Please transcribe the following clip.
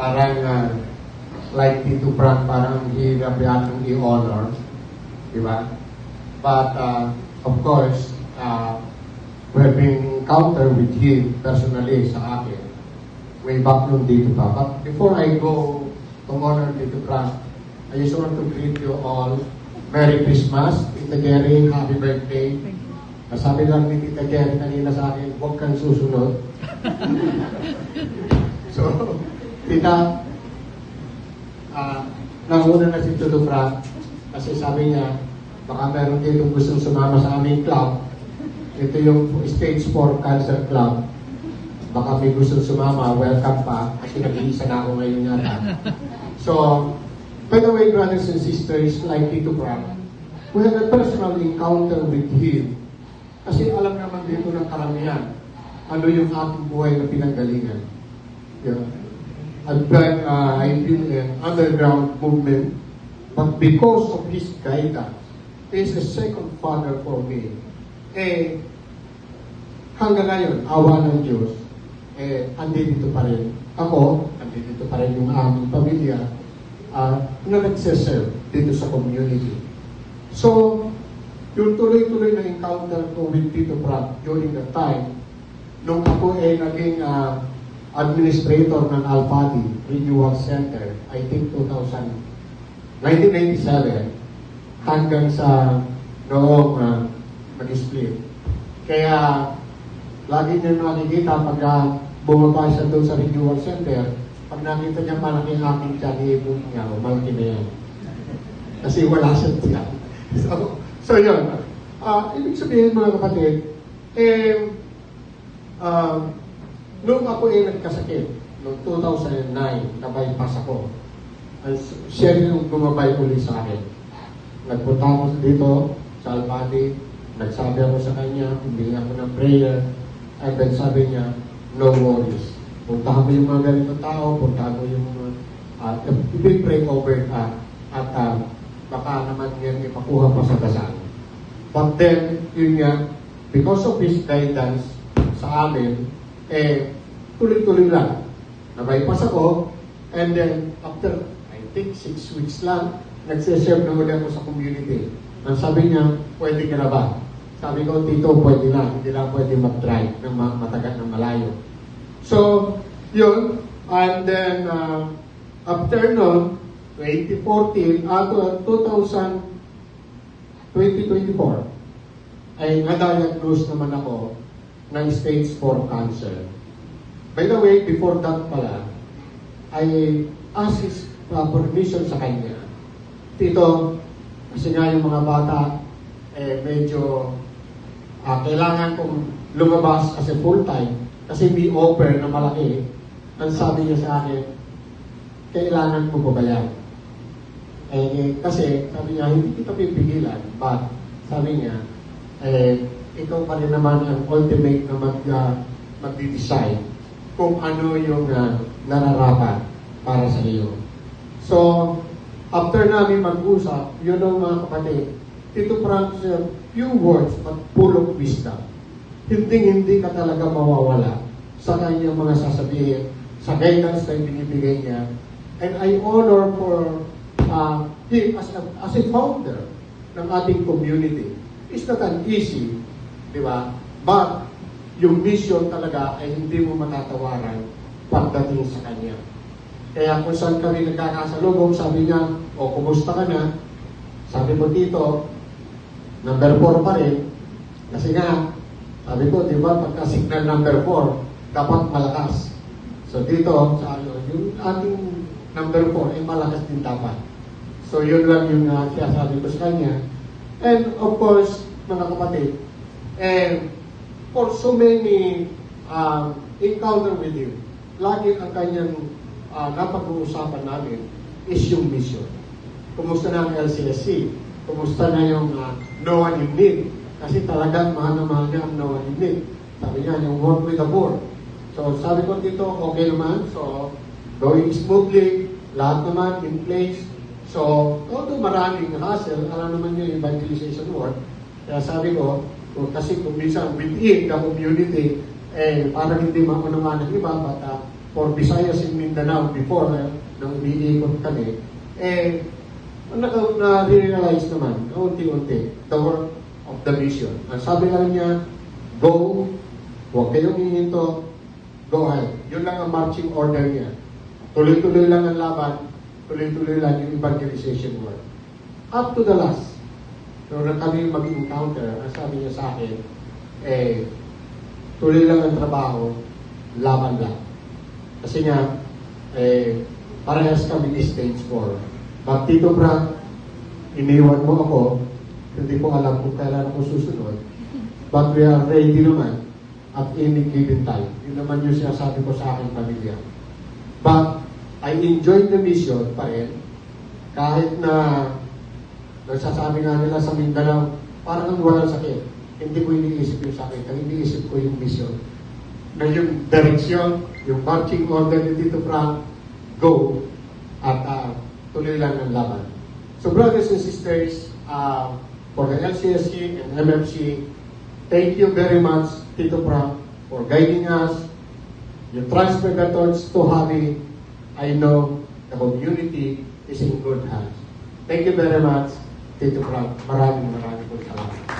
Parang like Tito Brad, parang hirap yatang i-honor, di ba? But of course, we've been encounter with him personally sa akin, way back nung dito pa. But before I go to honor Tito Brad, I just want to greet you all. Merry Christmas, Tita Jerry, happy birthday. Sabi lang ni Tita Jerry kanina sa akin, huwag kang susunod. So, Tita, nauna na si Tito Brad kasi sabi niya, baka meron dito gustong sumama sa aming club. Ito yung Stage 4 Cancer Club. Baka may gustong sumama, welcome pa, kasi nag-iisa na ako ngayon yata. So, by the way, brothers and sisters, like Tito Brad, we had a personal encounter with him. Kasi alam naman dito ng karamihan, ano yung ating buhay na pinanggalingan. Yeah. I've been in underground movement, but because of his guidance, he is a second father for me. Hanggang ngayon, awa ng Diyos, andito pa rin ako, andito pa rin yung aming pamilya, na nagsiserve dito sa community. So, yung tuloy-tuloy na encounter ko with Tito Brad during that time, nung ako naging administrator ng Alpati Renewal Center, I think 1997, hanggang sa noong mag-split. Kaya, lagi niyo nakikita pag bumaba siya doon sa Renewal Center, pag nakita niya malaki ang aking tiyan, iibong niya, o malaki na yan. Kasi wala siyang tiyan. So yun. Ibig sabihin mga kapatid, nung ako nagkasakit, noong 2009, na-bypass ako, siya rin yung bumabay uli sa akin. Nagpunta ako dito sa Alpati, nagsabi ako sa kanya, humingi ako ng prayer, and then sabi niya, no worries. Puntahan mo yung mga ganitong tao, puntahan mo yung i-pray over at baka naman yan ipakuha pa sa dasal. But then, yun nga, because of his guidance sa amin, tuloy-tuloy lang. Nabaypas ako, and then after, I think 6 weeks lang, nagsiserve na ulit ako sa community. Ang sabi niya, pwede ka na ba? Sabi ko, Tito, pwede na. Hindi lang pwede mag-drive ng matagal ng malayo. So, yun. And then, after noon, 2014, 2024, ay na-diagnose naman ako ng stage 4 cancer. By the way, before that pala, I asked his permission sa kanya. Tito, kasi nga yung mga bata, medyo kailangan kong lumabas kasi full-time, kasi may offer na malaki. Ang sabi niya sa akin, kailangan mo ba yan? Kasi sabi niya, hindi kita pipigilan, but sabi niya, ikaw pa rin naman ang ultimate na mag-decide kung ano yung nararapat para sa iyo. So, after namin mag-usap, yun ang mga kapatid, Tito Brad, few words but full of wisdom. Hindi ka talaga mawawala sa kanyang mga sasabihin, sa guidance na binibigay niya. And I honor for him as a founder ng ating community. It's not an easy, di ba? But yung mission talaga ay hindi mo matatawaran pagdating sa kanya. Kaya kung saan kami nagkakasalubong, sabi niya, kumusta ka na? Sabi ko, Tito, number 4 pa rin. Kasi nga, sabi ko, di ba, pagka signal number 4, dapat malakas. So dito, yung ating number 4 ay malakas din dapat. So yun lang yung sabi ko sa kanya. And of course, mga kapatid, for so many encounter with him, lagi ang kanyang napag-uusapan namin is yung mission. Kumusta na ang LCSC? Kumusta na yung No One in Need? Kasi talagang mahal na mahal niya ang No One in Need. Sabi niya, yung work with the poor. So sabi ko dito, okay naman. So, going smoothly, lahat naman in place. So, although maraming hassle, alam naman niyo yung evangelization work. Kaya sabi ko, kasi kung minsan within the community, parang hindi maunawa ng iba, but for Visayas and Mindanao before nang umiikot kami, na-realize naman, unti-unti, the work of the mission. Ang sabi lang niya, go, huwag kayong hihinto, go ahead. Yun lang ang marching order niya. Tuloy-tuloy lang ang laban, tuloy-tuloy lang yung evangelization work. Up to the last, so na kami mag-encounter, ang sabi niya sa akin, tuloy lang ang trabaho, laban lang. Kasi nga, parehas kami stage 4. But Tito Frank, iniwan mo ako, hindi ko alam kung kailan ako susunod. But we are ready naman at any given time. Yun naman yung sinasabi ko sa aking pamilya. But I enjoyed the mission pa rin. Kahit na nagsasabi nga nila sa Mindanao, parang walang sakit. Hindi ko iniisip yung sakit. Ang iniisip ko yung mission. Na yung direksyon, yung marching order ni Tito Frank, go, at tuloy lang ang laban. So brothers and sisters, for the LCSC and MFC, thank you very much, Tito Frank, for guiding us. You transfer the torch to Javi. I know the community is in good hands. Thank you very much, Tito Frank. Maraming po salamat.